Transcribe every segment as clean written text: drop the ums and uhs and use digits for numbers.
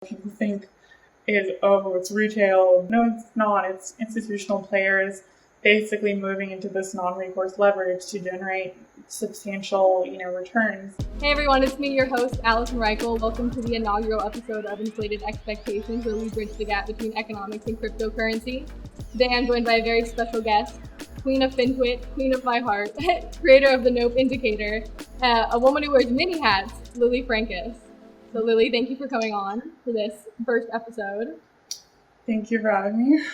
People think it's retail. No, it's not. It's institutional players basically moving into this non-recourse leverage to generate substantial, returns. Hey everyone, it's me, your host, Allison Reichel. Welcome to the inaugural episode of Inflated Expectations, where we bridge the gap between economics and cryptocurrency. Today I'm joined by a very special guest, Queen of FinTwit, Queen of my heart, creator of the Nope Indicator, a woman who wears many hats, Lily Francus. So Lily, thank you for coming on for this first episode. Thank you for having me.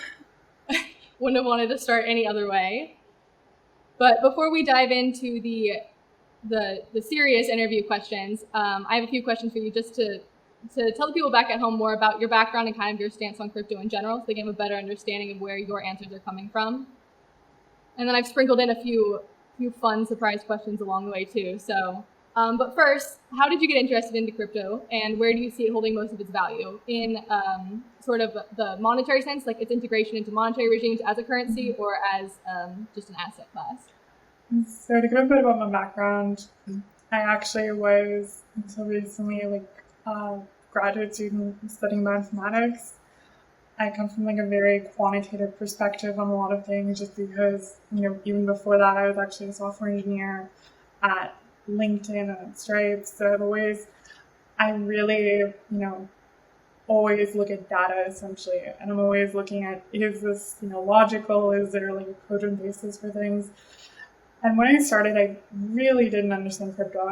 Wouldn't have wanted to start any other way. But before we dive into the serious interview questions, I have a few questions for you just to tell the people back at home more about your background and kind of your stance on crypto in general, so they can have a better understanding of where your answers are coming from. And then I've sprinkled in a few fun surprise questions along the way too. So, but first, how did you get interested into crypto, and where do you see it holding most of its value in sort of the monetary sense, like its integration into monetary regimes as a currency or as just an asset class? So to give a bit about my background, I actually was until recently a graduate student studying mathematics. I come from a very quantitative perspective on a lot of things, just because even before that I was actually a software engineer at LinkedIn and at Stripe. So I really always look at data essentially, and I'm always looking at, is this logical? Is there a cogent basis for things? And when I started, I really didn't understand crypto.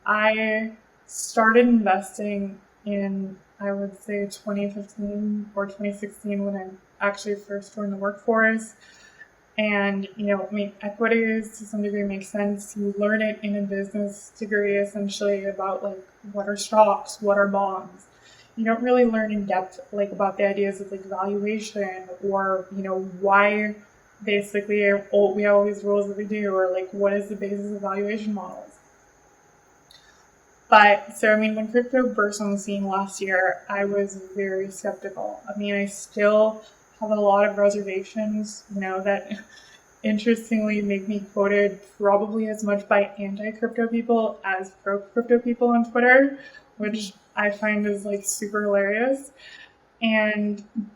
I started investing in, I would say, 2015 or 2016 when I actually first joined the workforce. And, equities to some degree make sense. You learn it in a business degree, essentially, about what are stocks, what are bonds. You don't really learn in depth about the ideas of valuation or, why basically we have all these rules that we do, or what is the basis of valuation models. But so when crypto burst on the scene last year, I was very skeptical. I still have a lot of reservations, that interestingly make me quoted probably as much by anti-crypto people as pro-crypto people on Twitter, which I find is super hilarious.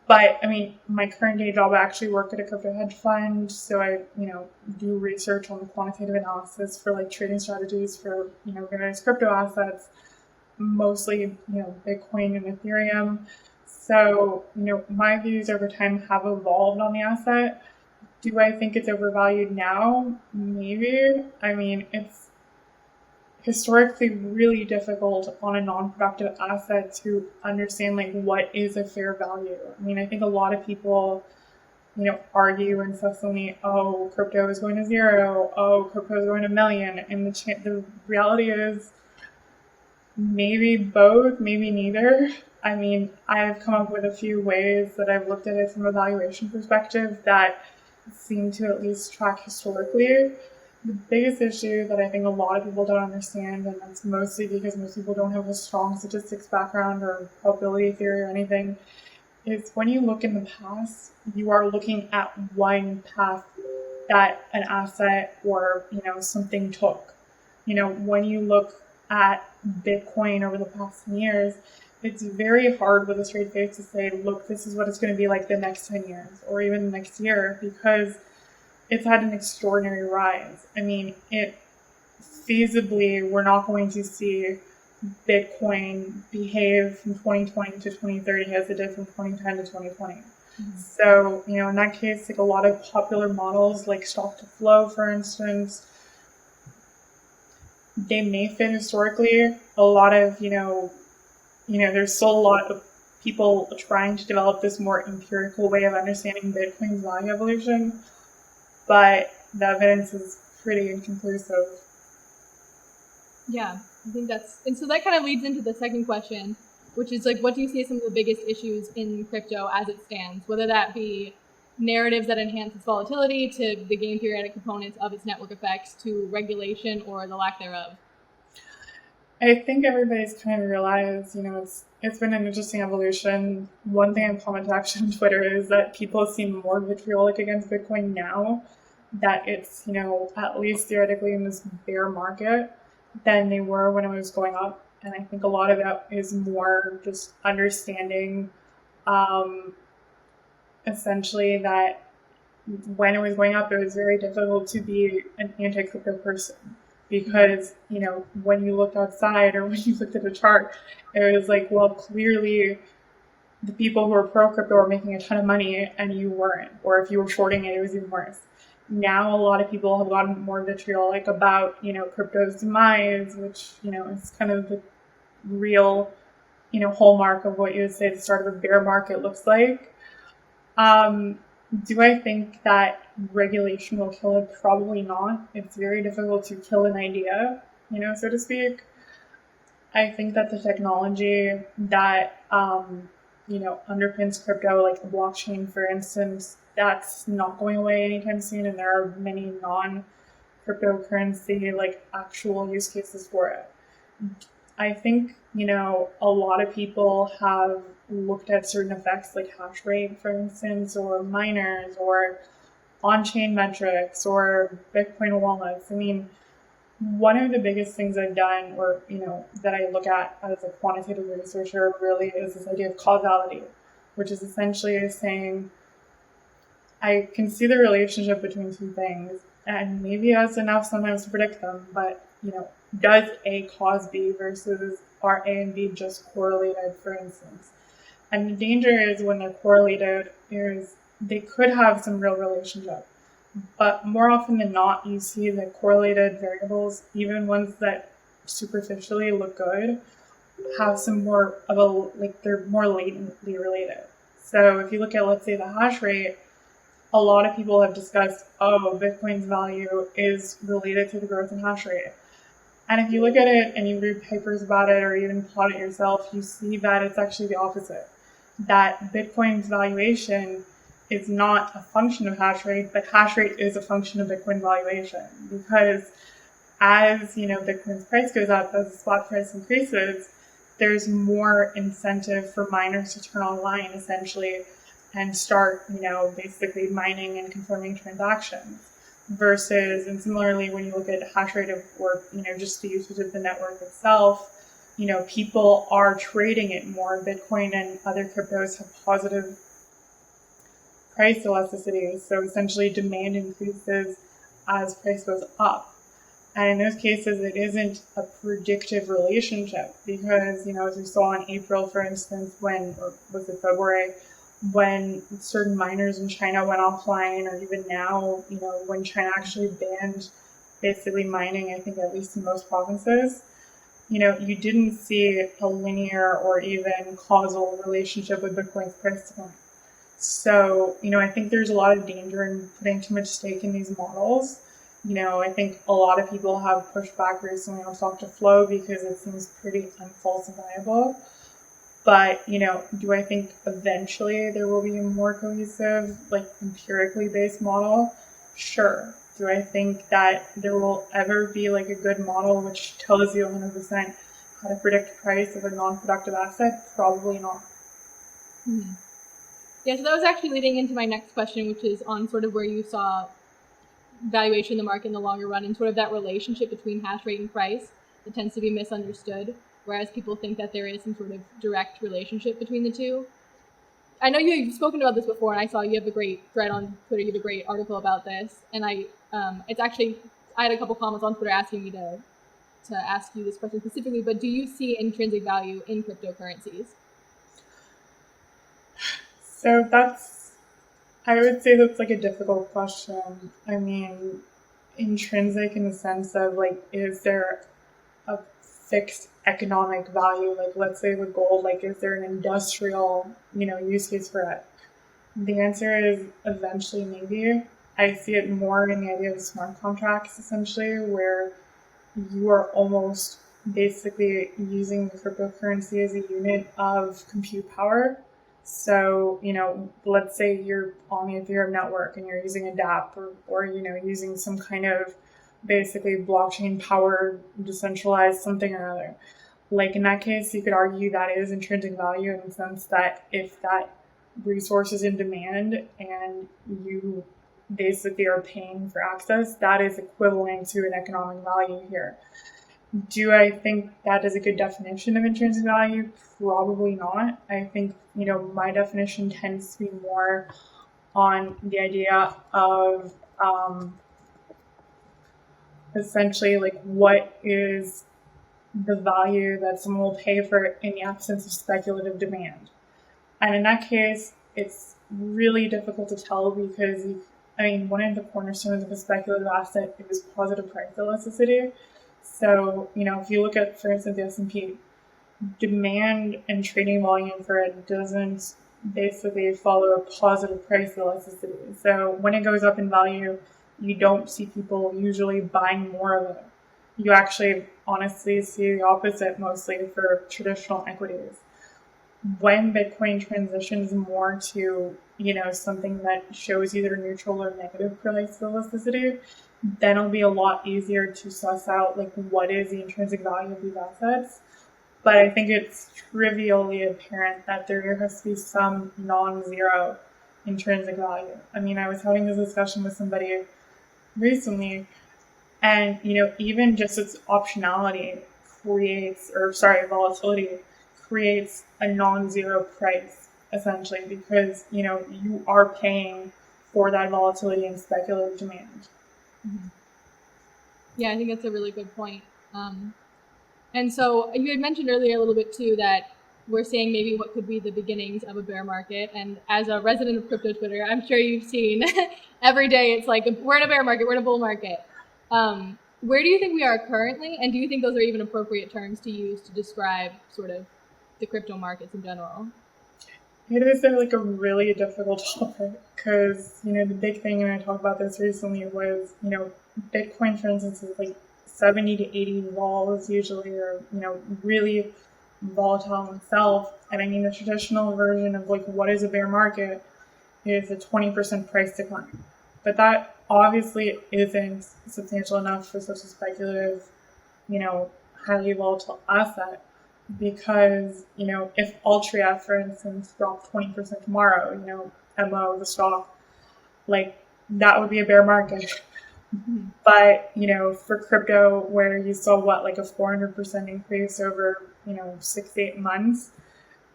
But my current day job, I actually work at a crypto hedge fund, so I, do research on quantitative analysis for trading strategies for, various crypto assets, mostly, Bitcoin and Ethereum. So, my views over time have evolved on the asset. Do I think it's overvalued now? Maybe. It's historically really difficult on a non-productive asset to understand what is a fair value. I think a lot of people, argue incessantly, oh, crypto is going to zero, oh, crypto is going to million, and the reality is maybe both, maybe neither. I've come up with a few ways that I've looked at it from a valuation perspective that seem to at least track historically. The biggest issue that I think a lot of people don't understand, and that's mostly because most people don't have a strong statistics background or probability theory or anything, is when you look in the past, you are looking at one path that an asset or, something took. When you look at Bitcoin over the past 10 years, it's very hard with a straight face to say, look, this is what it's going to be like the next 10 years or even the next year, because it's had an extraordinary rise. It feasibly, we're not going to see Bitcoin behave from 2020 to 2030 as it did from 2010 to 2020. Mm-hmm. So, in that case, a lot of popular models like stock to flow, for instance, they may fit historically. A lot of, there's still a lot of people trying to develop this more empirical way of understanding Bitcoin's value evolution, but the evidence is pretty inconclusive. Yeah, I think and so that kind of leads into the second question, which is what do you see as some of the biggest issues in crypto as it stands, whether that be narratives that enhance its volatility, to the game theoretic components of its network effects, to regulation or the lack thereof? I think everybody's kind of realized, it's been an interesting evolution. One thing I've commented actually on Twitter is that people seem more vitriolic against Bitcoin now that it's, at least theoretically in this bear market than they were when it was going up. And I think a lot of that is more just understanding essentially that when it was going up, it was very difficult to be an anti-crypto person because, when you looked outside or when you looked at a chart, it was like, well, clearly the people who were pro-crypto were making a ton of money and you weren't. Or if you were shorting it, it was even worse. Now a lot of people have gotten more vitriolic about, crypto's demise, which, is kind of the real, hallmark of what you would say the start of a bear market looks like. Do I think that regulation will kill it? Probably not. It's very difficult to kill an idea, so to speak. I think that the technology that, underpins crypto, like the blockchain, for instance, that's not going away anytime soon. And there are many non-cryptocurrency, like actual use cases for it. I think, a lot of people have looked at certain effects like hash rate, for instance, or miners, or on-chain metrics, or Bitcoin wallets. I mean, one of the biggest things I've done, or, that I look at as a quantitative researcher really is this idea of causality, which is essentially saying, I can see the relationship between two things, and maybe that's enough sometimes to predict them, but, does A cause B versus are A and B just correlated, for instance? And the danger is when they're correlated is they could have some real relationship. But more often than not, you see the correlated variables, even ones that superficially look good, have some more of they're more latently related. So if you look at, let's say, the hash rate, a lot of people have discussed, Bitcoin's value is related to the growth in hash rate. And if you look at it and you read papers about it or even plot it yourself, you see that it's actually the opposite. That Bitcoin's valuation is not a function of hash rate, but hash rate is a function of Bitcoin valuation. Because as, Bitcoin's price goes up, as the spot price increases, there's more incentive for miners to turn online, essentially, and start, basically mining and confirming transactions. Versus, and similarly, when you look at hash rate or, just the usage of the network itself, people are trading it more. Bitcoin and other cryptos have positive price elasticity. So essentially demand increases as price goes up. And in those cases, it isn't a predictive relationship because, as we saw in April, for instance, or was it February, when certain miners in China went offline, or even now, when China actually banned basically mining, I think at least in most provinces, you didn't see a linear or even causal relationship with Bitcoin's price decline. So, I think there's a lot of danger in putting too much stake in these models. I think a lot of people have pushed back recently on stock to flow because it seems pretty unfalsifiable. But, do I think eventually there will be a more cohesive, empirically based model? Sure. Do I think that there will ever be a good model which tells you 100% how to predict price of a non-productive asset? Probably not. Mm-hmm. Yeah, so that was actually leading into my next question, which is on sort of where you saw valuation in the market in the longer run and sort of that relationship between hash rate and price that tends to be misunderstood, whereas people think that there is some sort of direct relationship between the two. I know you've spoken about this before, and I saw you have a great thread on Twitter. You have a great article about this, and I had a couple comments on Twitter asking me to ask you this question specifically. But do you see intrinsic value in cryptocurrencies? So I would say that's a difficult question. I mean, intrinsic in the sense of is there a fixed economic value? Let's say with gold, is there an industrial, use case for it? The answer is eventually maybe. I see it more in the idea of smart contracts, essentially, where you are almost basically using the cryptocurrency as a unit of compute power. So, let's say you're on the Ethereum network and you're using a dApp or using some kind of basically blockchain powered decentralized something or other. In that case, you could argue that is intrinsic value in the sense that if that resource is in demand and you basically are paying for access, that is equivalent to an economic value here. Do I think that is a good definition of intrinsic value? Probably not. I think, my definition tends to be more on the idea of essentially like what is the value that someone will pay for it in the absence of speculative demand. And in that case, it's really difficult to tell because, one of the cornerstones of a speculative asset is positive price elasticity. So, if you look at, for instance, the S&P, demand and trading volume for it doesn't basically follow a positive price elasticity. So when it goes up in value, you don't see people usually buying more of it. You actually honestly see the opposite mostly for traditional equities. When Bitcoin transitions more to, something that shows either neutral or negative price elasticity, then it'll be a lot easier to suss out like what is the intrinsic value of these assets. But I think it's trivially apparent that there has to be some non-zero intrinsic value. I was having this discussion with somebody recently, and even just its optionality volatility creates a non-zero price essentially, because you are paying for that volatility and speculative demand. Mm-hmm. Yeah, I think that's a really good point. And so you had mentioned earlier a little bit too that we're seeing maybe what could be the beginnings of a bear market. And as a resident of crypto Twitter, I'm sure you've seen every day it's like, we're in a bear market, we're in a bull market. Where do you think we are currently? And do you think those are even appropriate terms to use to describe sort of the crypto markets in general? It is like a really difficult topic because, the big thing, and I talked about this recently, was, Bitcoin, for instance, is like 70 to 80 vols usually, or, really volatile itself. And the traditional version of like what is a bear market is a 20% price decline. But that obviously isn't substantial enough for such a speculative, highly volatile asset. Because, if Altria, for instance, dropped 20% tomorrow, MO, the stock, like that would be a bear market. Mm-hmm. But, for crypto, where you saw like a 400% increase over, 6 to 8 months,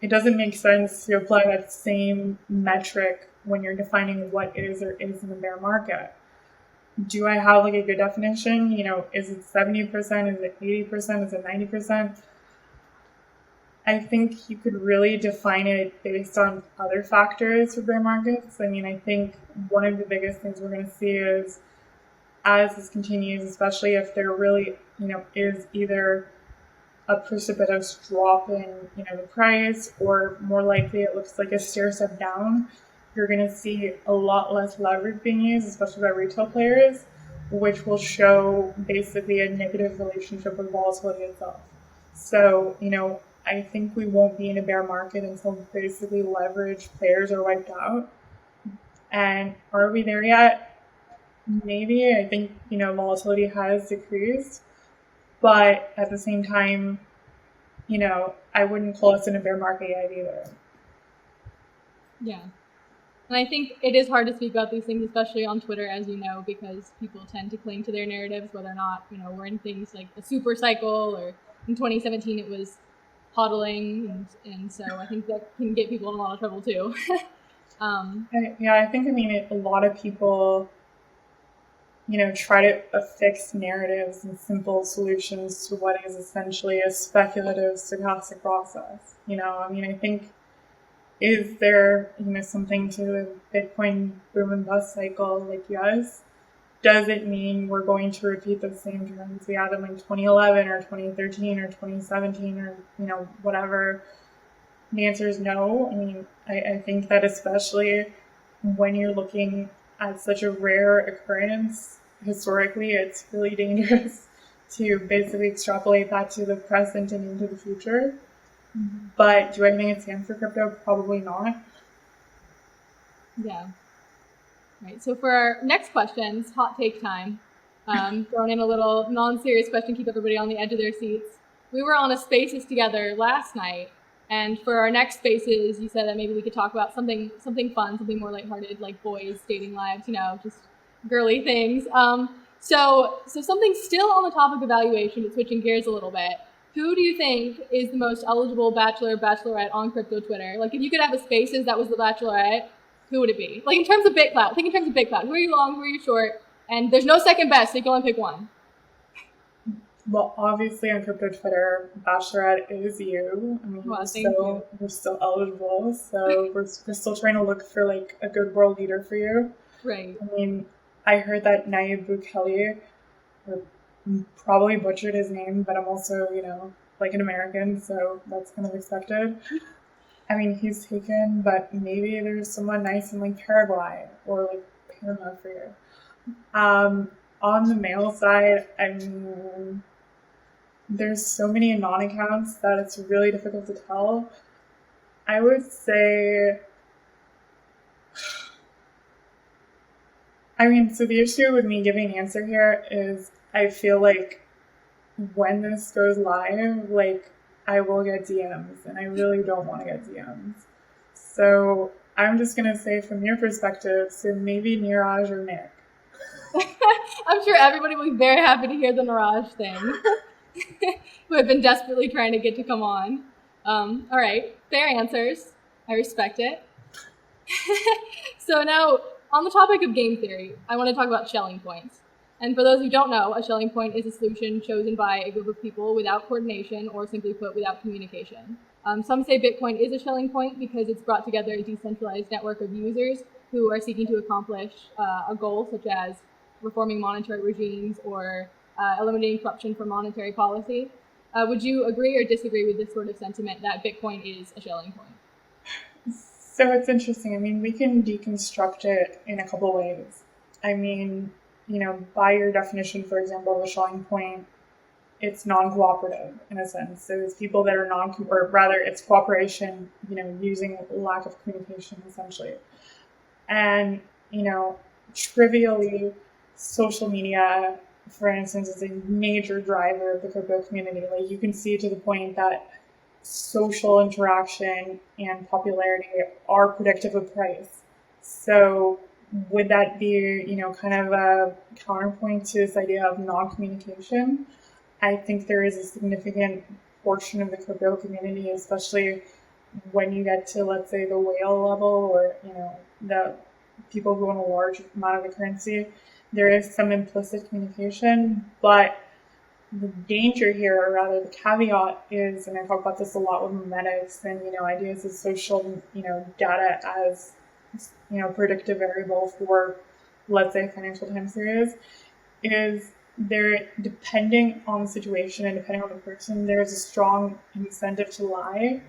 it doesn't make sense to apply that same metric when you're defining what is or isn't a bear market. Do I have like a good definition? Is it 70%? Is it 80%? Is it 90%? I think you could really define it based on other factors for bear markets. I think one of the biggest things we're going to see is as this continues, especially if there really, is either a precipitous drop in, the price, or more likely it looks like a stair step down, you're going to see a lot less leverage being used, especially by retail players, which will show basically a negative relationship with volatility itself. So, I think we won't be in a bear market until basically leverage players are wiped out. And are we there yet? Maybe. I think, volatility has decreased. But at the same time, I wouldn't call us in a bear market yet either. Yeah. And I think it is hard to speak about these things, especially on Twitter, as you know, because people tend to cling to their narratives, whether or not, we're in things like a super cycle, or in 2017 it was hodling, and so I think that can get people in a lot of trouble too. I think a lot of people, try to affix narratives and simple solutions to what is essentially a speculative stochastic process. I think, is there, something to the Bitcoin boom and bust cycle? Like, yes. Does it mean we're going to repeat the same trends we had in like 2011 or 2013 or 2017 or, whatever? The answer is no. I think that especially when you're looking at such a rare occurrence, historically, it's really dangerous to basically extrapolate that to the present and into the future. Mm-hmm. But do I think it's the end for crypto? Probably not. Yeah. Right. So for our next questions, hot take time. Throwing in a little non-serious question, keep everybody on the edge of their seats. We were on a Spaces together last night, and for our next Spaces, you said that maybe we could talk about something fun, something more lighthearted, like boys' dating lives, just girly things. So something still on the topic of valuation, but switching gears a little bit. Who do you think is the most eligible bachelor or bachelorette on crypto Twitter? Like, if you could have a Spaces that was the Bachelorette, who would it be? Like, in terms of BitClout. Think in terms of BitClout. Who are you long? Who are you short? And there's no second best, so you can only pick one. Well, obviously on crypto Twitter, Bachelorette is you. I mean, Well, we're still eligible, so we're still trying to look for like a good world leader for you. Right. I mean, I heard that Nayib Bukele, or probably butchered his name, but I'm also, like an American, so that's kind of expected. I mean, he's taken, but maybe there's someone nice in like Paraguay or like Panama for you. On the male side, I mean, there's so many anon accounts that it's really difficult to tell. I would say, I mean, so the issue with me giving an answer here is I feel like when this goes live, like I will get DMs and I really don't want to get DMs. So I'm just going to say from your perspective, so maybe Niraj or Nick. I'm sure everybody will be very happy to hear the Niraj thing. Who have been desperately trying to get to come on. All right, fair answers. I respect it. So now, on the topic of game theory, I want to talk about Schelling Points. And for those who don't know, a Schelling Point is a solution chosen by a group of people without coordination, or simply put, without communication. Some say Bitcoin is a Schelling Point because it's brought together a decentralized network of users who are seeking to accomplish a goal such as reforming monetary regimes or eliminating corruption from monetary policy. Would you agree or disagree with this sort of sentiment that Bitcoin is a Schelling Point? So it's interesting. I mean, we can deconstruct it in a couple ways. I mean, by your definition, for example, of a Schelling Point, it's non-cooperative in a sense. So it's people that are or rather, it's cooperation, using lack of communication, essentially. And, trivially, social media, for instance, is a major driver of the crypto community. Like, you can see to the point that social interaction and popularity are predictive of price. So would that be, kind of a counterpoint to this idea of non-communication? I think there is a significant portion of the crypto community, especially when you get to, let's say, the whale level, or, the people who own a large amount of the currency, there is some implicit communication, but the danger here, or rather the caveat is, and I talk about this a lot with memetics and, ideas of social, data as, predictive variable for, let's say, financial time series, is there, depending on the situation and depending on the person, there's a strong incentive to lie,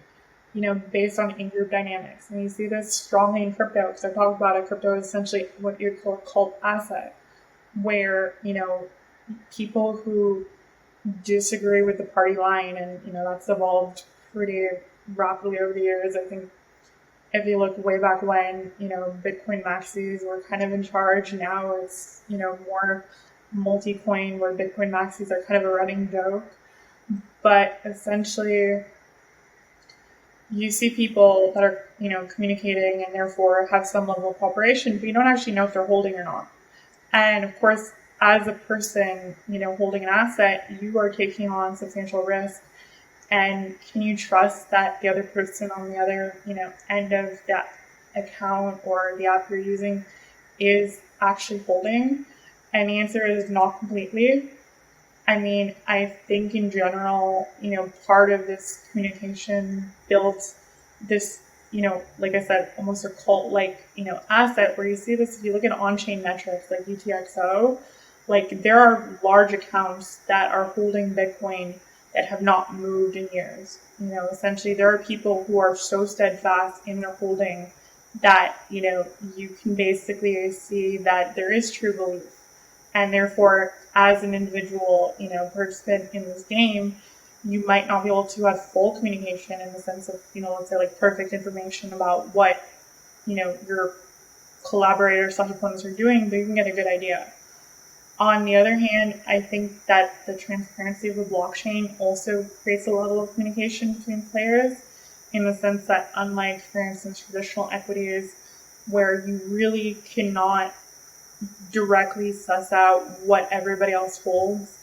based on in-group dynamics. And you see this strongly in crypto, because I talk about it, crypto is essentially what you'd call a cult asset, where, people who disagree with the party line, and, that's evolved pretty rapidly over the years. I think if you look way back when, Bitcoin maxis were kind of in charge, now it's, more multi-coin, where Bitcoin maxis are kind of a running joke. But essentially, you see people that are, communicating and therefore have some level of cooperation, but you don't actually know if they're holding or not. And of course, as a person, holding an asset, you are taking on substantial risk. And can you trust that the other person on the other, end of that account or the app you're using is actually holding? And the answer is not completely. I mean, I think in general, part of this communication built this, like I said, almost a cult-like, asset, where you see this, if you look at on-chain metrics like UTXO, like there are large accounts that are holding Bitcoin that have not moved in years. Essentially there are people who are so steadfast in their holding that, you can basically see that there is true belief. And therefore, as an individual, participant in this game, you might not be able to have full communication in the sense of, let's say like perfect information about what, your collaborators, opponents are doing, but you can get a good idea. On the other hand, I think that the transparency of the blockchain also creates a level of communication between players, in the sense that, unlike, for instance, traditional equities, where you really cannot directly suss out what everybody else holds.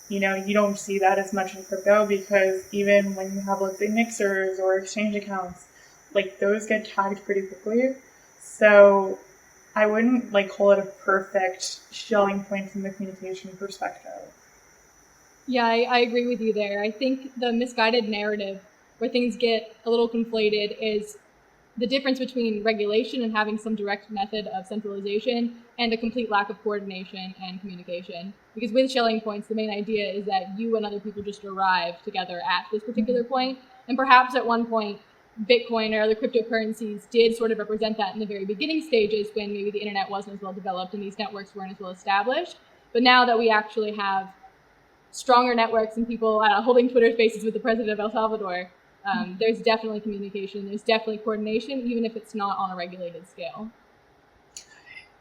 You know, you don't see that as much in crypto because even when you have, let's say, mixers or exchange accounts, like those get tagged pretty quickly. So I wouldn't like call it a perfect Schelling point from the communication perspective. Yeah, I agree with you there. I think the misguided narrative where things get a little conflated is the difference between regulation and having some direct method of centralization and a complete lack of coordination and communication. Because with Schelling Points, the main idea is that you and other people just arrive together at this particular point. And perhaps at one point, Bitcoin or other cryptocurrencies did sort of represent that in the very beginning stages when maybe the internet wasn't as well developed and these networks weren't as well established. But now that we actually have stronger networks and people holding Twitter spaces with the president of El Salvador, there's definitely communication, there's definitely coordination, even if it's not on a regulated scale.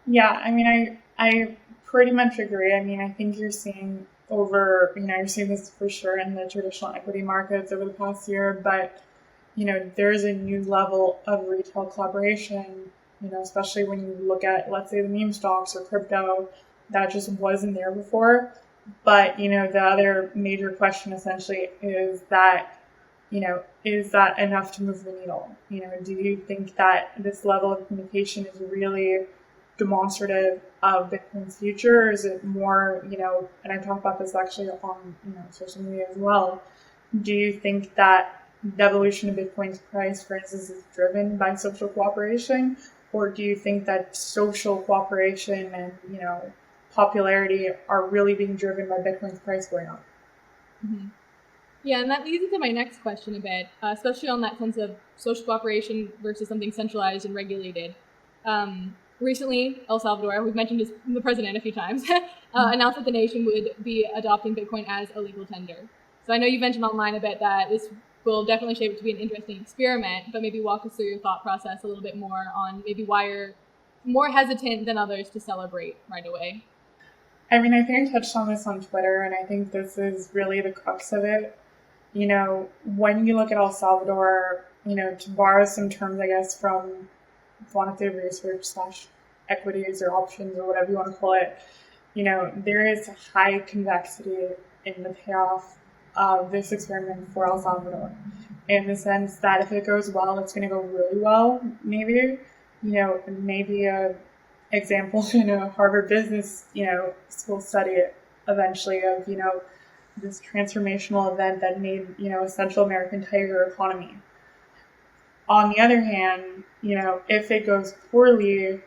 Yeah, I mean, I pretty much agree. I mean, I think you're seeing you're seeing this for sure in the traditional equity markets over the past year, but, you know, there's a new level of retail collaboration, you know, especially when you look at, let's say, the meme stocks or crypto, that just wasn't there before. But, you know, the other major question essentially is that, you know, is that enough to move the needle? You know, do you think that this level of communication is really demonstrative of Bitcoin's future, or is it more, you know, and I talk about this actually on, you know, social media as well. Do you think that the evolution of Bitcoin's price, for instance, is driven by social cooperation, or do you think that social cooperation and, you know, popularity are really being driven by Bitcoin's price going up? Mm-hmm. Yeah, and that leads into my next question a bit, especially on that sense of social cooperation versus something centralized and regulated. Recently, El Salvador, we've mentioned the president a few times, announced that the nation would be adopting Bitcoin as a legal tender. So I know you mentioned online a bit that this will definitely shape it to be an interesting experiment, but maybe walk us through your thought process a little bit more on maybe why you're more hesitant than others to celebrate right away. I mean, I think I touched on this on Twitter, and I think this is really the crux of it. You know, when you look at El Salvador, you know, to borrow some terms, I guess, from quantitative research / equities or options or whatever you want to call it, you know, there is high convexity in the payoff of this experiment for El Salvador, in the sense that if it goes well, it's going to go really well, maybe. You know, maybe a example in a Harvard business, you know, school study eventually of, you know, this transformational event that made, you know, a Central American tiger economy. On the other hand, you know, if it goes poorly,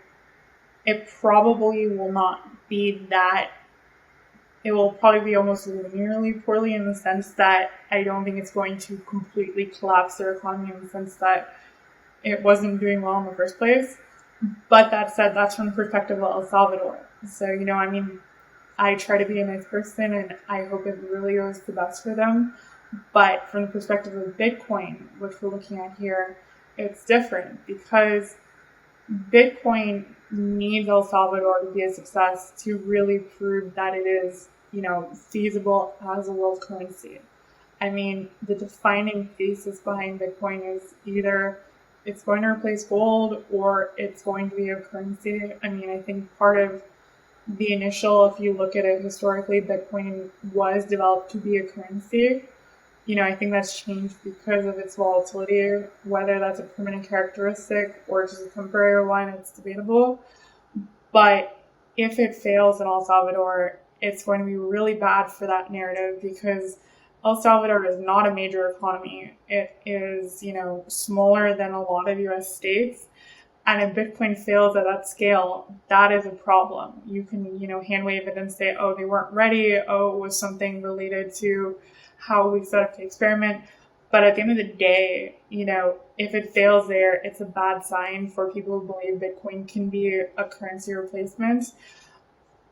it probably will not be that, it will probably be almost linearly poorly in the sense that I don't think it's going to completely collapse their economy in the sense that it wasn't doing well in the first place. But that said, that's from the perspective of El Salvador. So, you know, I mean, I try to be a nice person and I hope it really goes the best for them. But from the perspective of Bitcoin, which we're looking at here, it's different because Bitcoin needs El Salvador to be a success to really prove that it is, you know, feasible as a world currency. I mean, the defining thesis behind Bitcoin is either it's going to replace gold or it's going to be a currency. I mean, I think part of the initial, if you look at it historically, Bitcoin was developed to be a currency. You know, I think that's changed because of its volatility. Whether that's a permanent characteristic or just a temporary one, it's debatable. But if it fails in El Salvador, it's going to be really bad for that narrative because El Salvador is not a major economy. It is, you know, smaller than a lot of US states. And if Bitcoin fails at that scale, that is a problem. You can, you know, hand wave it and say, oh, they weren't ready. Oh, it was something related to how we set up the experiment. But at the end of the day, you know, if it fails there, it's a bad sign for people who believe Bitcoin can be a currency replacement.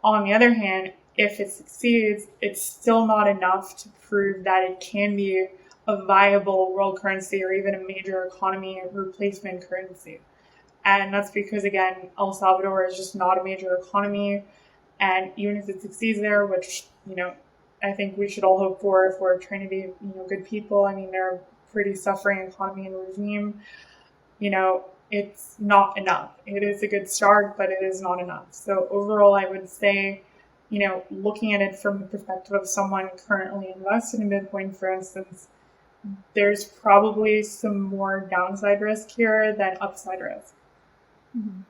On the other hand, if it succeeds, it's still not enough to prove that it can be a viable world currency or even a major economy replacement currency. And that's because, again, El Salvador is just not a major economy. And even if it succeeds there, which, you know, I think we should all hope for if we're trying to be, you know, good people. I mean, they're a pretty suffering economy and regime. You know, it's not enough. It is a good start, but it is not enough. So overall, I would say, looking at it from the perspective of someone currently invested in Bitcoin, for instance, there's probably some more downside risk here than upside risk. Mm-hmm.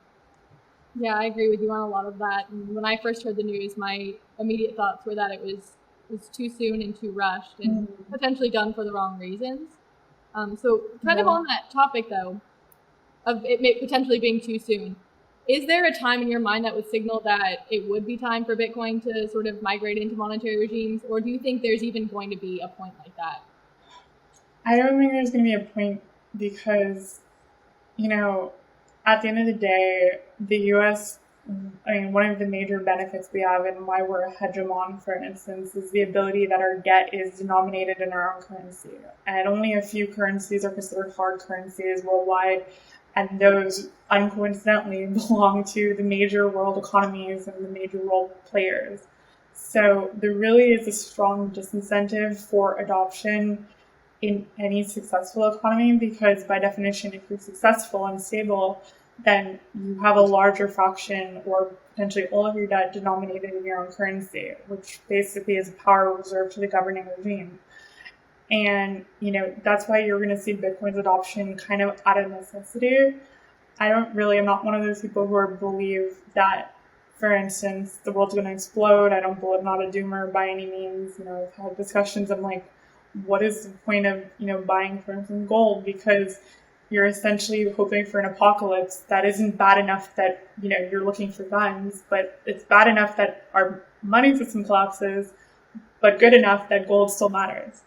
Yeah, I agree with you on a lot of that. And when I first heard the news, my immediate thoughts were that it was too soon and too rushed and potentially done for the wrong reasons. So kind of on that topic, though, of it potentially being too soon, is there a time in your mind that would signal that it would be time for Bitcoin to sort of migrate into monetary regimes? Or do you think there's even going to be a point like that? I don't think there's going to be a point because, at the end of the day, the US, one of the major benefits we have and why we're a hegemon, for instance, is the ability that our debt is denominated in our own currency. And only a few currencies are considered hard currencies worldwide. And those uncoincidentally belong to the major world economies and the major world players. So there really is a strong disincentive for adoption in any successful economy because by definition, if you're successful and stable, then you have a larger fraction or potentially all of your debt denominated in your own currency, which basically is a power reserved to the governing regime. And, that's why you're going to see Bitcoin's adoption kind of out of necessity. I'm not one of those people who believe that, for instance, the world's going to explode. I'm not a doomer by any means. I've had discussions. I'm like, what is the point of, buying, for instance, gold? Because you're essentially hoping for an apocalypse that isn't bad enough that, you're looking for guns, but it's bad enough that our money system collapses, but good enough that gold still matters.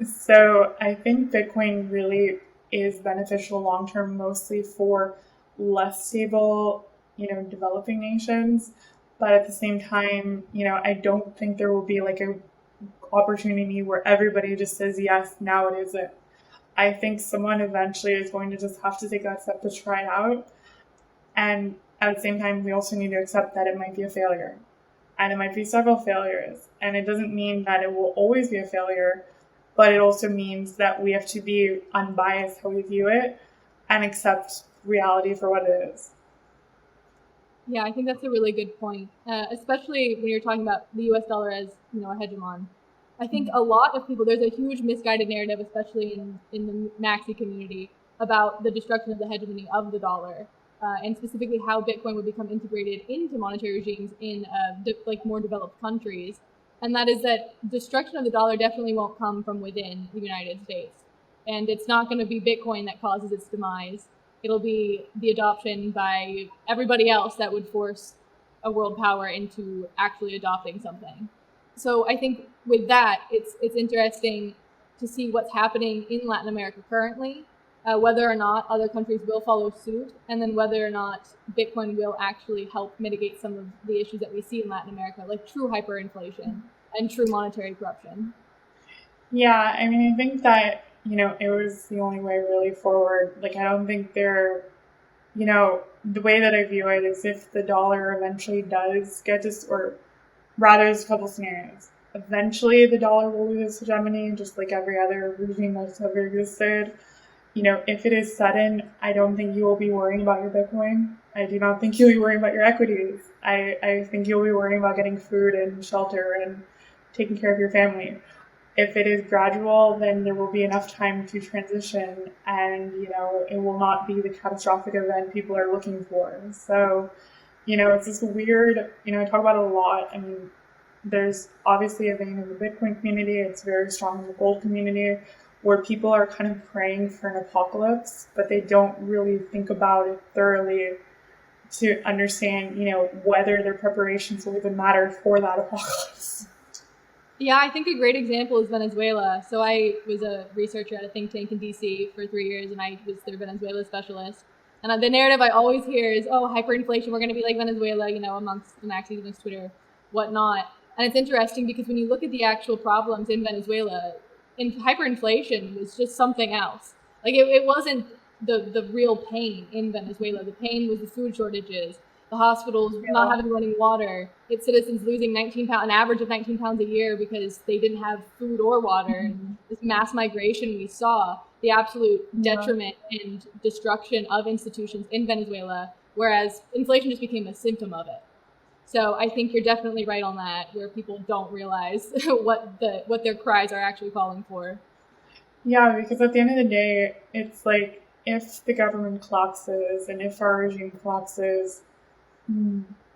So I think Bitcoin really is beneficial long-term, mostly for less stable, developing nations. But at the same time, I don't think there will be like a opportunity where everybody just says, yes, now it is it. I think someone eventually is going to just have to take that step to try it out. And at the same time, we also need to accept that it might be a failure. And it might be several failures. And it doesn't mean that it will always be a failure, but it also means that we have to be unbiased how we view it and accept reality for what it is. Yeah, I think that's a really good point, especially when you're talking about the US dollar as, a hegemon. I think a lot of people, there's a huge misguided narrative, especially in the maxi community, about the destruction of the hegemony of the dollar, and specifically how Bitcoin would become integrated into monetary regimes in more developed countries. And that is that destruction of the dollar definitely won't come from within the United States. And it's not going to be Bitcoin that causes its demise. It'll be the adoption by everybody else that would force a world power into actually adopting something. So I think with that, it's interesting to see what's happening in Latin America currently, whether or not other countries will follow suit, and then whether or not Bitcoin will actually help mitigate some of the issues that we see in Latin America, like true hyperinflation and true monetary corruption. Yeah, I think that, it was the only way really forward. Like, I don't think the way that I view it is if the dollar eventually does get or rather, there's a couple scenarios. Eventually, the dollar will lose its hegemony, just like every other regime that's ever existed. If it is sudden, I don't think you will be worrying about your Bitcoin. I do not think you'll be worrying about your equities. I think you'll be worrying about getting food and shelter and taking care of your family. If it is gradual, then there will be enough time to transition and, it will not be the catastrophic event people are looking for. So, it's this weird, I talk about it a lot. There's obviously a vein in the Bitcoin community. It's very strong in the gold community where people are kind of praying for an apocalypse, but they don't really think about it thoroughly to understand, whether their preparations will even matter for that apocalypse. Yeah, I think a great example is Venezuela. So I was a researcher at a think tank in DC for 3 years, and I was their Venezuela specialist. And the narrative I always hear is, oh, hyperinflation, we're going to be like Venezuela, amongst the maxis, amongst Twitter, whatnot. And it's interesting because when you look at the actual problems in Venezuela, hyperinflation was just something else. Like it wasn't the real pain in Venezuela. The pain was the food shortages. the hospitals not having running water, its citizens losing an average of 19 pounds a year because they didn't have food or water. Mm-hmm. This mass migration we saw, the absolute detriment and destruction of institutions in Venezuela, whereas inflation just became a symptom of it. So I think you're definitely right on that, where people don't realize what their cries are actually calling for. Yeah, because at the end of the day, it's like if the government collapses and if our regime collapses,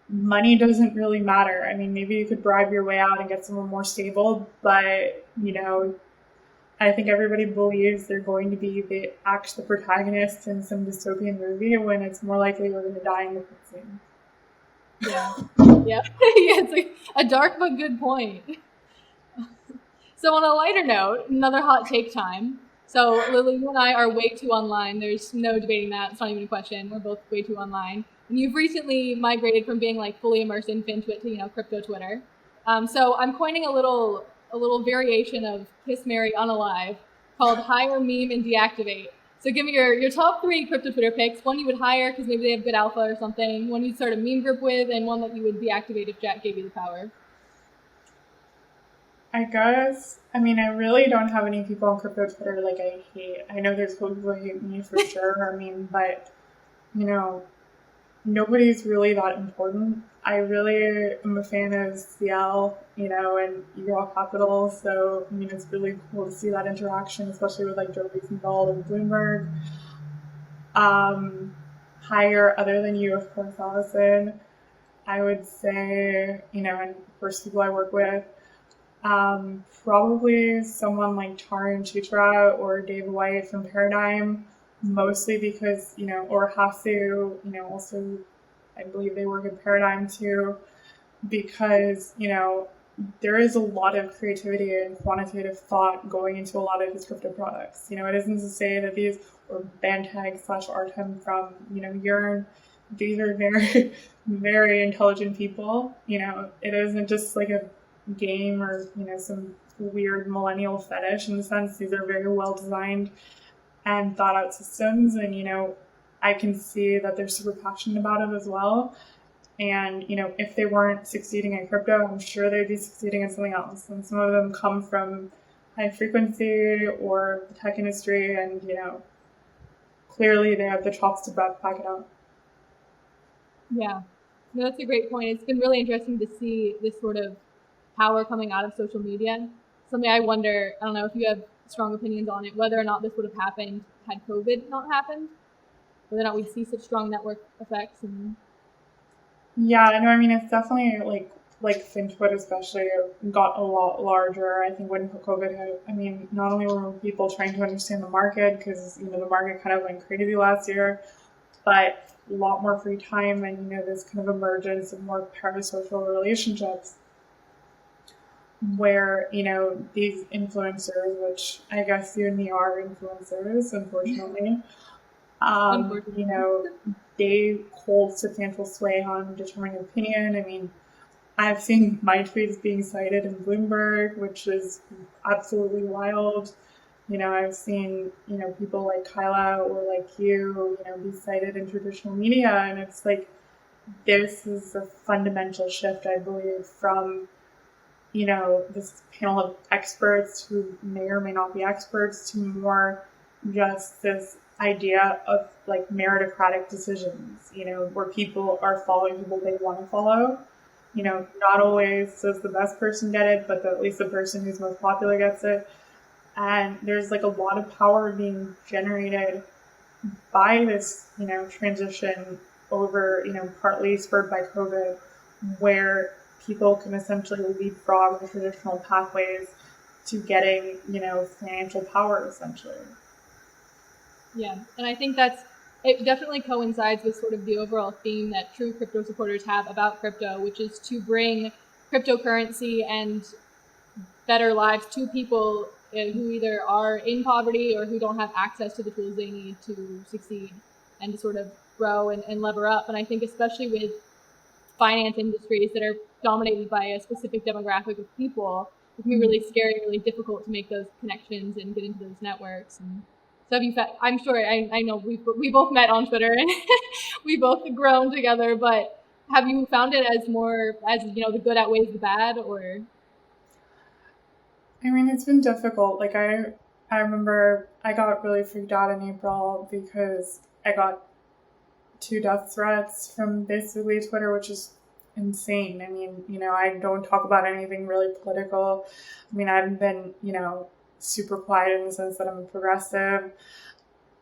money doesn't really matter. I mean, maybe you could bribe your way out and get someone more stable, but I think everybody believes they're going to be the protagonist in some dystopian movie when it's more likely we're going to die in the quick scene. Yeah. Yeah. It's like a dark but good point. So on a lighter note, another hot take time. So Lily, you and I are way too online. There's no debating that. It's not even a question. We're both way too online. And you've recently migrated from being like fully immersed in FinTwit to crypto Twitter. So I'm coining a little variation of Kiss Mary Unalive called Hire, Meme, and Deactivate. So give me your top 3 crypto Twitter picks. One you would hire because maybe they have good alpha or something. One you'd start a meme group with, and one that you would deactivate if Jack gave you the power. I guess, I mean, I really don't have any people on crypto Twitter like I hate. I know there's people who hate me for sure. I mean, but, nobody's really that important. I really am a fan of CL, and Eagle Capital. So, I mean, it's really cool to see that interaction, especially with like Joe Riesenthal and Bloomberg. Higher, other than you, of course, Allison, I would say, and first people I work with, probably someone like Taran Chitra or Dave White from Paradigm, mostly because, or Hasu, also I believe they work at Paradigm too, because, there is a lot of creativity and quantitative thought going into a lot of these crypto products. It isn't to say that these, or Bantag / Artem from, Yearn, these are very, very intelligent people. It isn't just like a game or, some weird millennial fetish. In the sense, these are very well designed and thought out systems. And, I can see that they're super passionate about it as well. And, if they weren't succeeding in crypto, I'm sure they'd be succeeding in something else. And some of them come from high frequency or the tech industry, and, clearly they have the chops to back it up. Yeah, no, that's a great point. It's been really interesting to see this sort of power coming out of social media. Something I wonder, I don't know if you have strong opinions on it, whether or not this would have happened had COVID not happened, whether or not we'd see such strong network effects. And yeah, no, I mean, it's definitely like FinTwit especially got a lot larger. I think when COVID hit, I mean, not only were people trying to understand the market because, the market kind of went crazy last year, but a lot more free time and, this kind of emergence of more parasocial relationships where, these influencers, which I guess you and me are influencers, unfortunately, they hold substantial sway on determining opinion. I mean, I've seen my tweets being cited in Bloomberg, which is absolutely wild. I've seen, people like Kyla or like you, be cited in traditional media. And it's like, this is a fundamental shift, I believe, from, this panel of experts who may or may not be experts to more just this idea of like meritocratic decisions, where people are following people they want to follow. Not always does the best person get it, but at least the person who's most popular gets it. And there's like a lot of power being generated by this, transition over, partly spurred by COVID, where people can essentially leapfrog the traditional pathways to getting, financial power, essentially. Yeah, and I think it definitely coincides with sort of the overall theme that true crypto supporters have about crypto, which is to bring cryptocurrency and better lives to people who either are in poverty or who don't have access to the tools they need to succeed and to sort of grow and lever up. And I think especially with finance industries that are dominated by a specific demographic of people, it can be really scary and really difficult to make those connections and get into those networks. And so I'm sure, I know we both met on Twitter and we both grown together, but have you found it as the good outweighs the bad, or? I mean, it's been difficult. Like I remember I got really freaked out in April because I got 2 death threats from basically Twitter, which is insane. I mean, I don't talk about anything really political. I mean, I haven't been, super quiet in the sense that I'm a progressive.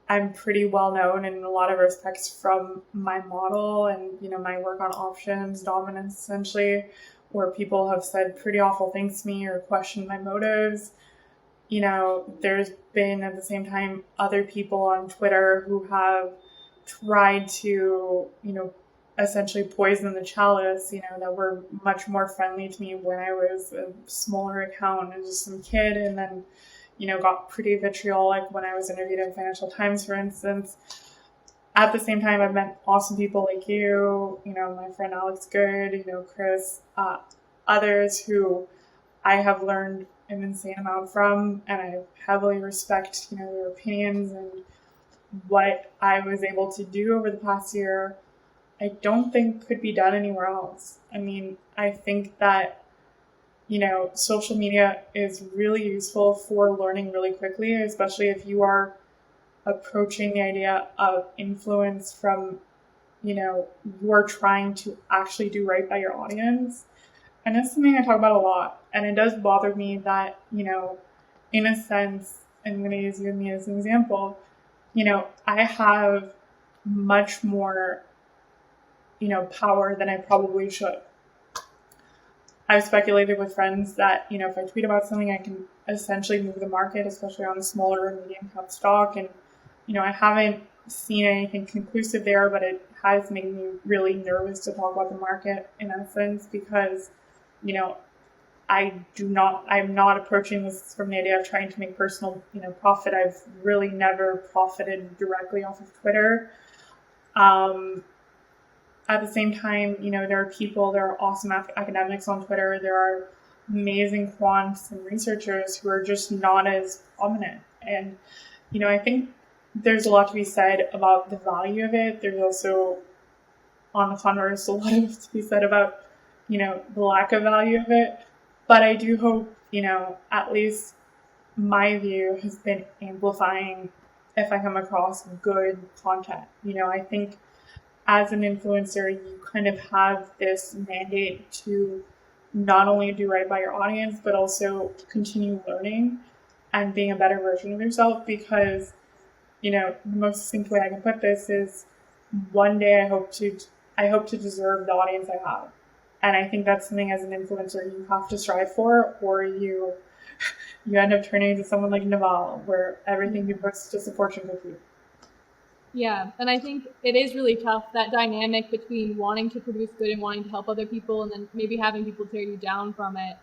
I'm pretty well known in a lot of respects from my model and, my work on options, dominance essentially, where people have said pretty awful things to me or questioned my motives. There's been at the same time other people on Twitter who have tried to, essentially poison the chalice, that were much more friendly to me when I was a smaller account and just some kid, and then, got pretty vitriolic when I was interviewed in Financial Times, for instance. At the same time, I've met awesome people like you, my friend Alex Good, Chris, others who I have learned an insane amount from, and I heavily respect, their opinions and what I was able to do over the past year. I don't think could be done anywhere else. I mean, I think that, social media is really useful for learning really quickly, especially if you are approaching the idea of influence from, you are trying to actually do right by your audience. And that's something I talk about a lot. And it does bother me that, in a sense, I'm going to use me as an example, I have much more, power than I probably should. I've speculated with friends that, if I tweet about something, I can essentially move the market, especially on a smaller and medium cap stock. And, I haven't seen anything conclusive there, but it has made me really nervous to talk about the market in essence because, I'm not approaching this from the idea of trying to make personal, profit. I've really never profited directly off of Twitter. At the same time, there are awesome academics on Twitter. There are amazing quants and researchers who are just not as prominent. And, I think there's a lot to be said about the value of it. There's also, on the converse, a lot to be said about, the lack of value of it. But I do hope, at least my view has been amplifying if I come across good content. I think as an influencer, you kind of have this mandate to not only do right by your audience, but also continue learning and being a better version of yourself because, the most succinct way I can put this is one day I hope to deserve the audience I have. And I think that's something as an influencer you have to strive for, or you end up turning into someone like Naval, where everything you post is just a fortune cookie. Yeah, and I think it is really tough, that dynamic between wanting to produce good and wanting to help other people, and then maybe having people tear you down from it.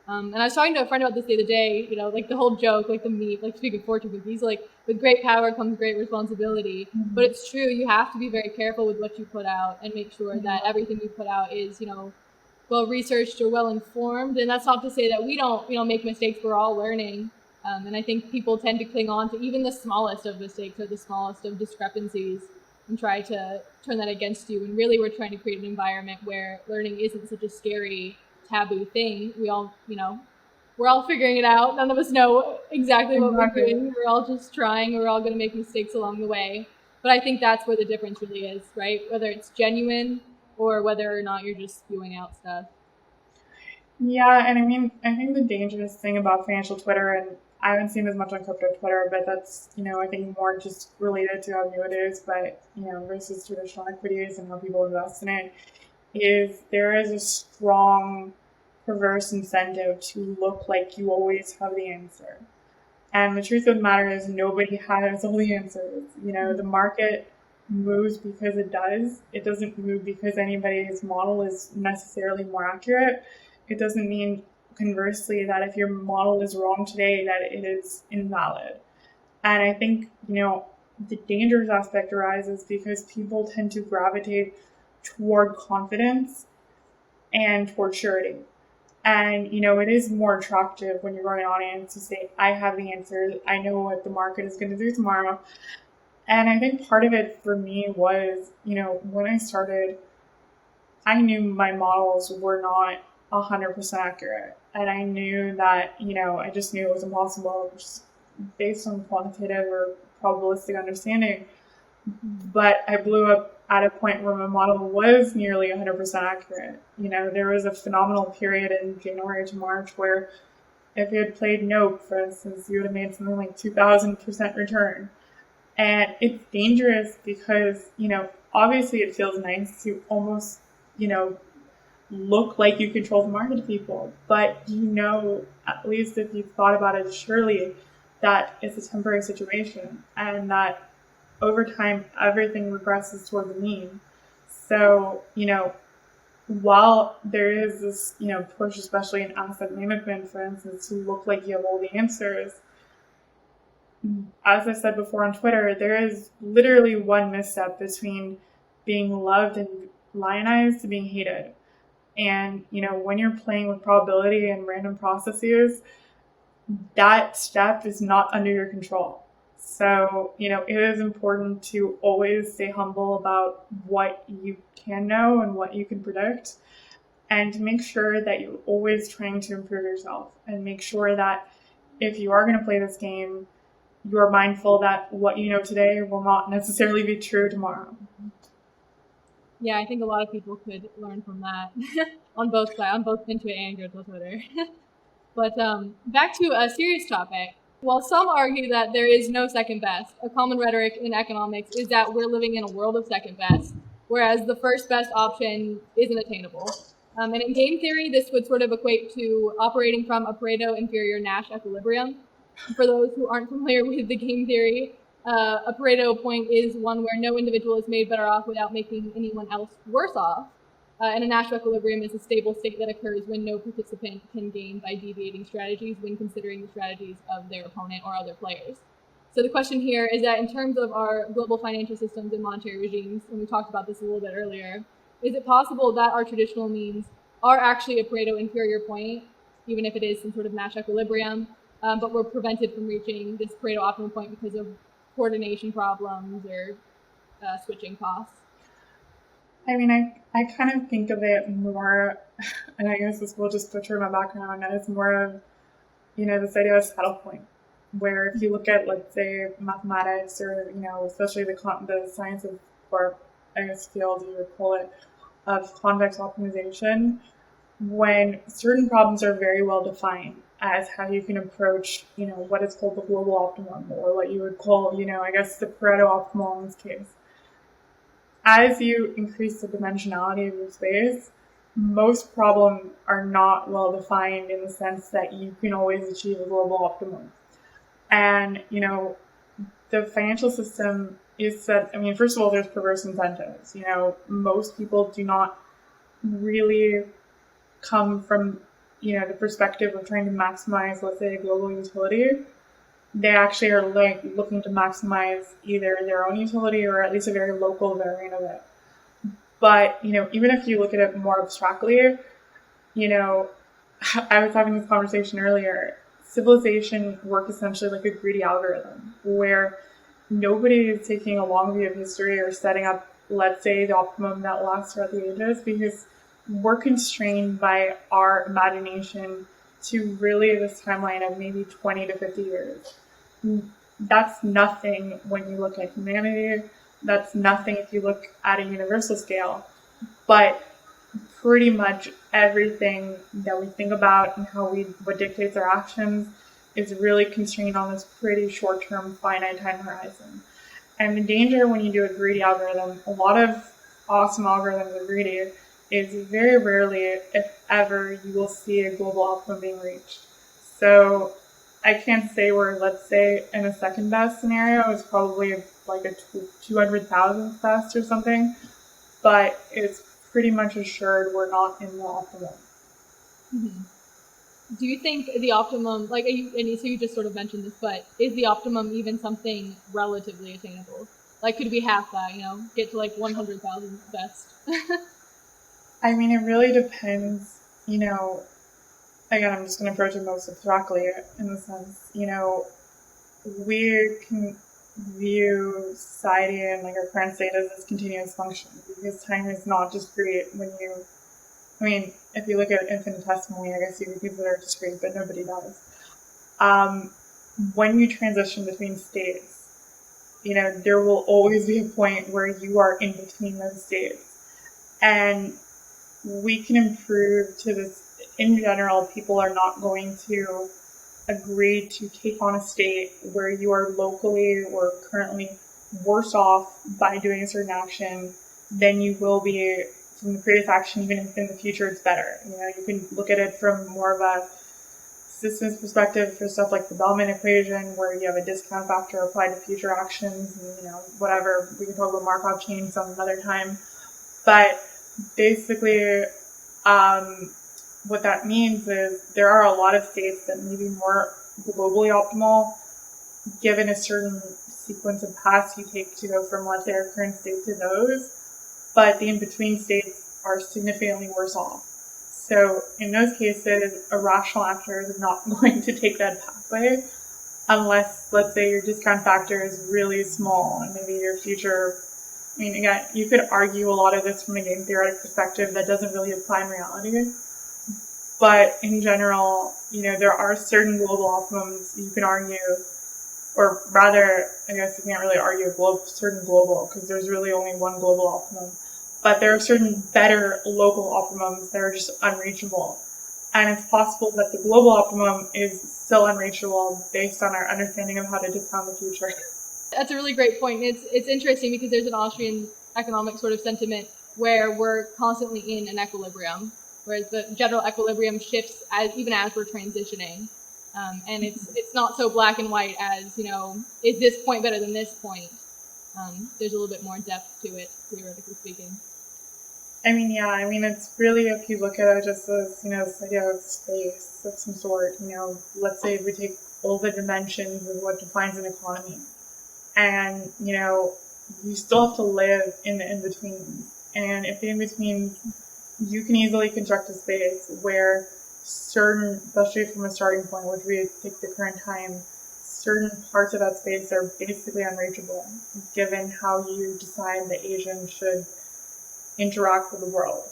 And I was talking to a friend about this the other day, like the whole joke, like the meme, like speaking of fortune cookies, like with great power comes great responsibility. Mm-hmm. But it's true, you have to be very careful with what you put out and make sure that everything you put out is, well-researched or well-informed. And that's not to say that we don't, make mistakes. We're all learning. And I think people tend to cling on to even the smallest of mistakes or the smallest of discrepancies and try to turn that against you. And really, we're trying to create an environment where learning isn't such a scary, taboo thing. We all, we're all figuring it out. None of us know exactly what we're doing. We're all just trying. We're all going to make mistakes along the way. But I think that's where the difference really is, right? Whether it's genuine or whether or not you're just spewing out stuff. Yeah, and I think the dangerous thing about financial Twitter, and I haven't seen as much on crypto Twitter, but that's, I think more just related to how new it is, but, versus traditional equities and how people invest in it, is there is a strong perverse incentive to look like you always have the answer. And the truth of the matter is nobody has all the answers. The market moves because it does. It doesn't move because anybody's model is necessarily more accurate. It doesn't mean, conversely, that if your model is wrong today, that it is invalid. And I think, the dangerous aspect arises because people tend to gravitate toward confidence and toward surety. And, it is more attractive when you're growing an audience to say, I have the answers. I know what the market is going to do tomorrow. And I think part of it for me was, when I started, I knew my models were not 100% accurate. And I knew that, I just knew it was impossible just based on quantitative or probabilistic understanding. But I blew up at a point where my model was nearly 100% accurate. There was a phenomenal period in January to March where if you had played Nope, for instance, you would have made something like 2,000% return. And it's dangerous because, obviously it feels nice to almost, look like you control the market to people. But at least if you've thought about it, surely that it's a temporary situation and that over time everything regresses toward the mean. So, while there is this, push, especially in asset management, for instance, to look like you have all the answers, as I said before on Twitter, there is literally one misstep between being loved and lionized to being hated. And, when you're playing with probability and random processes, that step is not under your control. So, it is important to always stay humble about what you can know and what you can predict, and to make sure that you're always trying to improve yourself, and make sure that if you are going to play this game, you're mindful that what you know today will not necessarily be true tomorrow. Yeah, I think a lot of people could learn from that on both sides, on both Intuit and Gridful Twitter. But back to a serious topic. While some argue that there is no second best, a common rhetoric in economics is that we're living in a world of second best, whereas the first best option isn't attainable. And in game theory, this would sort of equate to operating from a Pareto inferior Nash equilibrium. For those who aren't familiar with the game theory, a Pareto point is one where no individual is made better off without making anyone else worse off. And a Nash equilibrium is a stable state that occurs when no participant can gain by deviating strategies when considering the strategies of their opponent or other players. So the question here is that in terms of our global financial systems and monetary regimes, and we talked about this a little bit earlier, is it possible that our traditional means are actually a Pareto inferior point, even if it is some sort of Nash equilibrium, but we're prevented from reaching this Pareto optimum point because of coordination problems or switching costs? I mean, I kind of think of it more, and I guess this will just butcher my background, as more of, this idea of saddle point, where if you look at, let's say, mathematics or, especially the science of, or I guess field you would call it, of convex optimization, when certain problems are very well defined as how you can approach, what is called the global optimum, or what you would call, I guess the Pareto optimal in this case. As you increase the dimensionality of your space, most problems are not well defined in the sense that you can always achieve a global optimum. And, the financial system is that, first of all, there's perverse incentives. Most people do not really come from, the perspective of trying to maximize, let's say, a global utility. They actually are looking to maximize either their own utility or at least a very local variant of it. But, even if you look at it more abstractly, I was having this conversation earlier. Civilization work essentially like a greedy algorithm where nobody is taking a long view of history or setting up, let's say, the optimum that lasts throughout the ages, because we're constrained by our imagination to really this timeline of maybe 20 to 50 years. That's nothing when you look at humanity. That's nothing if you look at a universal scale. But pretty much everything that we think about and what dictates our actions is really constrained on this pretty short-term finite time horizon. And the danger when you do a greedy algorithm, a lot of awesome algorithms are greedy, is very rarely, if ever, you will see a global optimum being reached. So I can't say where, let's say, in a second best scenario, it's probably like a 200,000th best or something, but it's pretty much assured we're not in the optimum. Mm-hmm. Do you think the optimum, so you just sort of mentioned this, but is the optimum even something relatively attainable? Could we half that, get to 100,000 best? It really depends, again, I'm just going to approach it most abstractly in the sense, we can view society and like our current state as this continuous function, because time is not discrete when you, I mean, if you look at infinitesimally, I guess you could consider it discrete, but nobody does. When you transition between states, there will always be a point where you are in between those states. And we can improve to this. In general, people are not going to agree to take on a state where you are locally or currently worse off by doing a certain action than you will be from the previous action, even if in the future it's better. You can look at it from more of a systems perspective for stuff like the Bellman equation, where you have a discount factor applied to future actions, and whatever. We can talk about Markov chains some another time. But basically, what that means is there are a lot of states that may be more globally optimal, given a certain sequence of paths you take to go from, let's say, our current state to those, but the in-between states are significantly worse off. So in those cases, a rational actor is not going to take that pathway unless, let's say, your discount factor is really small and maybe your future. I mean, again, you could argue a lot of this from a game theoretic perspective that doesn't really apply in reality. But in general, there are certain global optimums you can argue, or rather, I guess you can't really argue certain global, because there's really only one global optimum. But there are certain better local optimums that are just unreachable. And it's possible that the global optimum is still unreachable based on our understanding of how to discount the future. That's a really great point. It's interesting because there's an Austrian economic sort of sentiment where we're constantly in an equilibrium, whereas the general equilibrium shifts even as we're transitioning. And it's not so black and white as, is this point better than this point? There's a little bit more depth to it, theoretically speaking. It's really, if you look at it just as, this idea of space of some sort, let's say we take all the dimensions of what defines an economy, and, you still have to live in the in-between. And if the in-between, you can easily construct a space where certain, especially from a starting point, which we take the current time, certain parts of that space are basically unreachable, given how you decide the agent should interact with the world.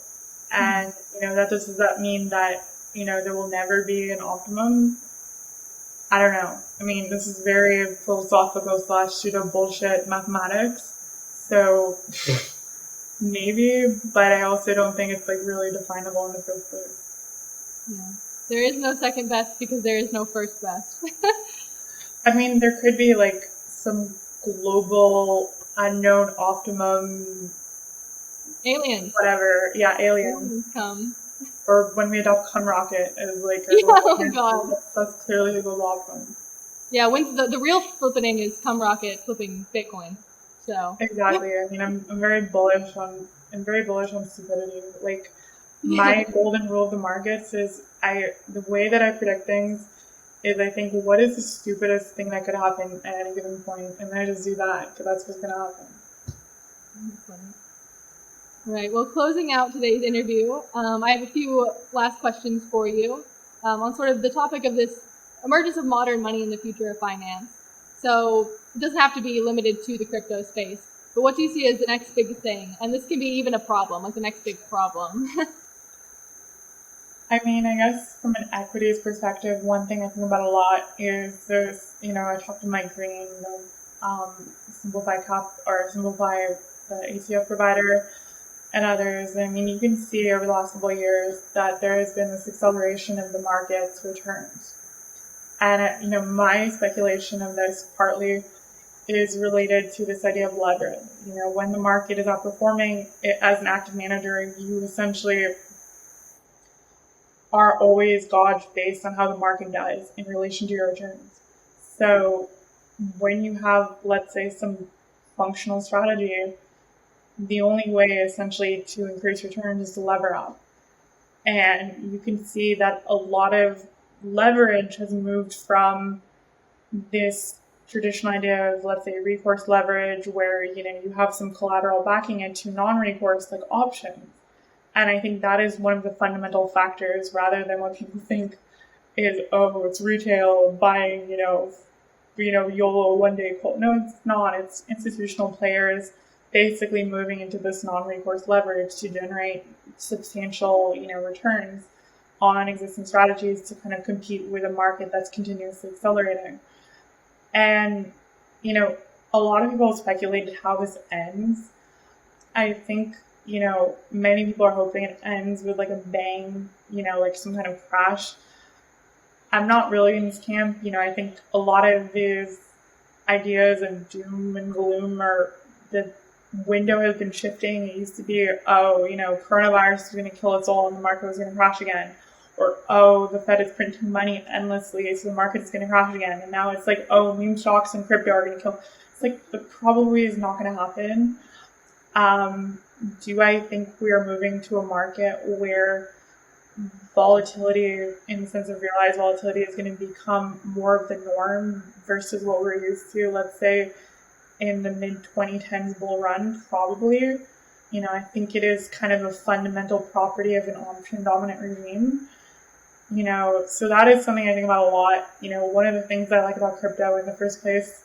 And, does that mean that, there will never be an optimum? I don't know. This is very philosophical / pseudo bullshit mathematics. So maybe, but I also don't think it's really definable in the first place. Yeah. There is no second best because there is no first best. There could be some global unknown optimum. Aliens. Whatever. Yeah, aliens. Aliens come. Or when we adopt Rocket as oh god. That's clearly a global optimum. Yeah, when the real flipping is Rocket flipping Bitcoin. So exactly. I'm very bullish on stupidity. My golden rule of the markets is the way that I predict things is I think, what is the stupidest thing that could happen at any given point, and then I just do that because that's what's gonna happen. That's funny. Right. Well, closing out today's interview, I have a few last questions for you on sort of the topic of this emergence of modern money in the future of finance. So it doesn't have to be limited to the crypto space, but what do you see as the next big thing? And this can be even a problem, the next big problem. I guess from an equities perspective, one thing I think about a lot is there's, I talked to Mike Green, Simplify the ACF provider, and others. You can see over the last couple of years that there has been this acceleration of the market's returns. And, my speculation of this partly is related to this idea of leverage. When the market is outperforming, as an active manager, you essentially are always gauged based on how the market does in relation to your returns. So when you have, let's say, some functional strategy, the only way essentially to increase returns is to lever up. And you can see that a lot of leverage has moved from this traditional idea of, let's say, recourse leverage, where, you have some collateral backing it, to non-recourse like options. And I think that is one of the fundamental factors, rather than what people think is, it's retail buying, YOLO one day cult. No, it's not. It's institutional players basically moving into this non-recourse leverage to generate substantial, returns on existing strategies to kind of compete with a market that's continuously accelerating. And, a lot of people speculated how this ends. I think, many people are hoping it ends with like a bang, like some kind of crash. I'm not really in this camp. I think a lot of these ideas of doom and gloom are the window has been shifting. It used to be, coronavirus is going to kill us all and the market was going to crash again. Or, the Fed is printing money endlessly, so the market is going to crash again. And now it's like, meme stocks and crypto are going to kill. It's like, it probably is not going to happen. Do I think we are moving to a market where volatility, in the sense of realized volatility, is going to become more of the norm versus what we're used to, let's say, in the mid-2010s bull run? Probably. I think it is kind of a fundamental property of an option-dominant regime. So that is something I think about a lot. One of the things I like about crypto in the first place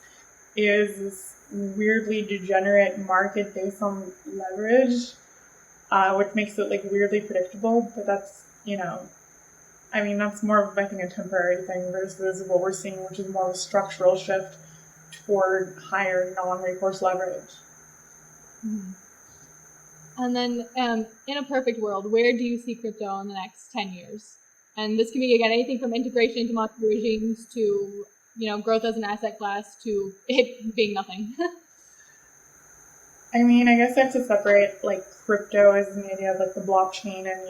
is this weirdly degenerate market based on leverage, which makes it like weirdly predictable. But that's, that's more of, I think, a temporary thing versus what we're seeing, which is more of a structural shift toward higher non-recourse leverage. Mm-hmm. And then in a perfect world, where do you see crypto in the next 10 years? And this can be, again, anything from integration into monetary regimes to, growth as an asset class to it being nothing. I guess I have to separate like crypto as an idea of like the blockchain and,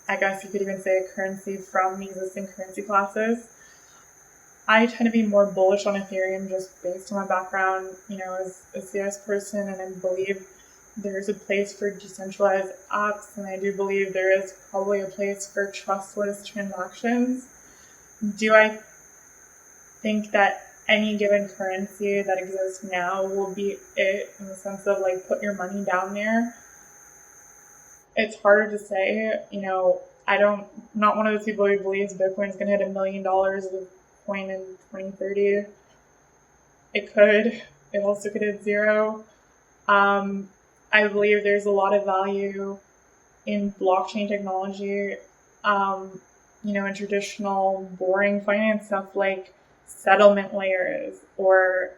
I guess you could even say a currency from existing currency classes. I tend to be more bullish on Ethereum just based on my background, as a CS person, and I believe there's a place for decentralized apps, and I do believe there is probably a place for trustless transactions. Do I think that any given currency that exists now will be it, in the sense of like put your money down there? It's harder to say. Not one of those people who believes Bitcoin is going to hit $1 million as a coin in 2030. It could. It also could hit zero. I believe there's a lot of value in blockchain technology, in traditional boring finance stuff like settlement layers or,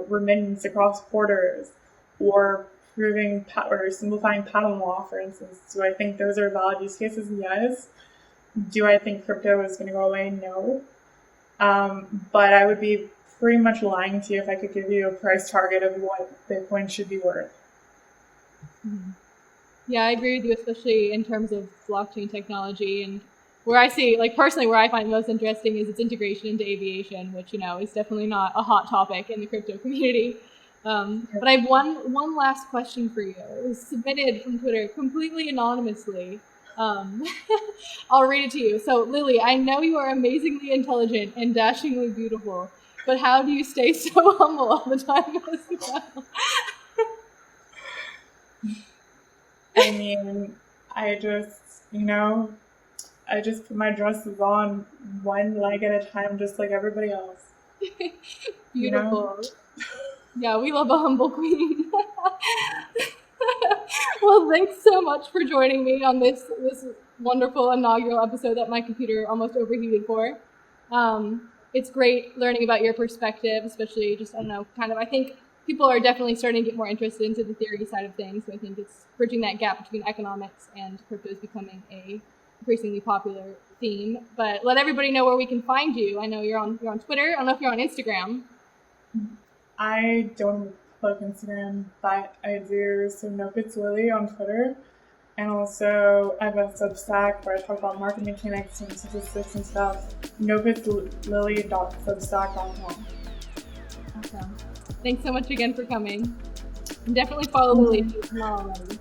remittance across borders or or simplifying patent law, for instance. Do I think those are valid use cases? Yes. Do I think crypto is going to go away? No. But I would be pretty much lying to you if I could give you a price target of what Bitcoin should be worth. Mm-hmm. Yeah, I agree with you, especially in terms of blockchain technology. And where I see, like personally, where I find it most interesting is its integration into aviation, which, is definitely not a hot topic in the crypto community. But I have one last question for you. It was submitted from Twitter completely anonymously. I'll read it to you. So, Lily, I know you are amazingly intelligent and dashingly beautiful, but how do you stay so humble all the time as well? I just put my dresses on one leg at a time, just like everybody else. Beautiful. Yeah, we love a humble queen. Well, thanks so much for joining me on this wonderful inaugural episode that my computer almost overheated for. It's great learning about your perspective, especially just, I think people are definitely starting to get more interested into the theory side of things. So I think it's bridging that gap between economics and crypto is becoming a increasingly popular theme. But let everybody know where we can find you. I know you're on Twitter. I don't know if you're on Instagram. I don't plug Instagram, but I do. So Nope It's Lily on Twitter. And also I have a Substack where I talk about market mechanics and statistics and stuff. NopeIt'sLily.substack.com. Awesome. Thanks so much again for coming. And definitely follow Lily if you're not already.